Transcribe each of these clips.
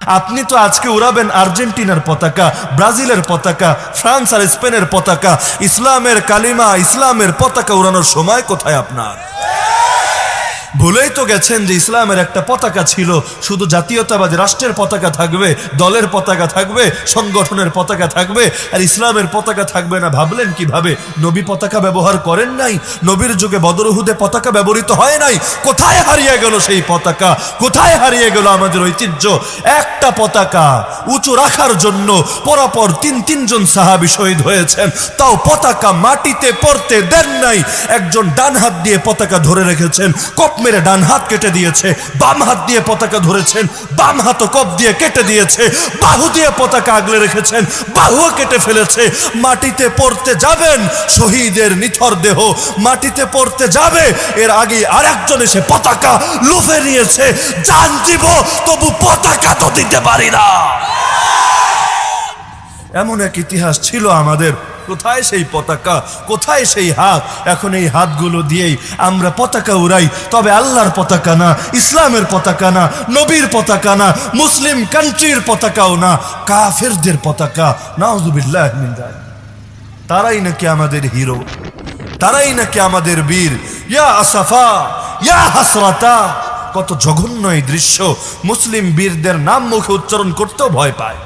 আপনি তো আজকে উড়াবেন আর্জেন্টিনার পতাকা, ব্রাজিলের পতাকা, ফ্রান্স আর স্পেনের পতাকা। ইসলামের কালিমা, ইসলামের পতাকা উড়ানোর সময় কোথায় আপনার? ভুলেই তো গেছেন যে ইসলামের একটা পতাকা ছিল, শুধু জাতীয়তাবাদী রাষ্ট্রের পতাকা থাকবে, দলের পতাকা থাকবে, সংগঠনের পতাকা থাকবে, আর ইসলামের পতাকা থাকবে না। ভাবলেন কিভাবে? নবী পতাকা ব্যবহার করেন নাই, নবীর যুগে বদর উহুদে পতাকা ব্যবহৃত হয় নাই। কোথায় হারিয়ে গেল সেই পতাকা? কোথায় হারিয়ে গেল আমাদের ঐতিহ্য? একটা পতাকা উঁচু রাখার জন্য পরপর তিনজন সাহাবী শহীদ হয়েছেন, তাও পতাকা মাটিতে পড়তে দেন নাই। একজন ডান হাত দিয়ে পতাকা ধরে রেখেছেন, কপ মেরে ডান হাত কেটে দিয়েছে, বাম হাত দিয়ে পতাকা ধরেছেন, বাম হাত কপ দিয়ে কেটে দিয়েছে, বাহু দিয়ে পতাকা আগলে রেখেছেন, বাহুও কেটে ফেলেছে। মাটিতে পড়তে যাবেন, শহীদের নিথর দেহ মাটিতে পড়তে যাবে, এর আগে আরেকজন এসে পতাকা লুফে নিয়েছে। জান দিব তবু পতাকা তো দিতে পারি না। এমন এক ইতিহাস ছিল আমাদের। কোথায় সেই পতাকা? কোথায় সেই হাত? এখন এই হাতগুলো দিয়েই আমরা পতাকা উড়াই, তবে আল্লাহর পতাকা না, ইসলামের পতাকা না, নবীর পতাকা না, মুসলিম কান্ট্রির পতাকাও না, কাফেরদের পতাকা। নাউযুবিল্লাহ মিন যালিক। তারাই নাকি আমাদের হিরো, তারাই নাকি আমাদের বীর। ইয়া আসাফা, ইয়া হাসরাতা। কত জঘন্য এই দৃশ্য! মুসলিম বীরদের নাম মুখে উচ্চারণ করতেও ভয় পায়।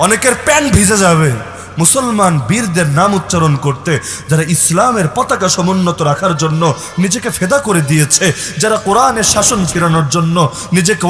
অনেকের প্যান্ট ভিজে যাবে মুসলমান বীরদের নাম উচ্চারণ করতে, যারা ইসলামের পতাকা সমুন্নত রাখার জন্য নিজেকে ফেদা করে দিয়েছে, যারা কোরআনের শাসন ফিরানোর জন্য নিজেকে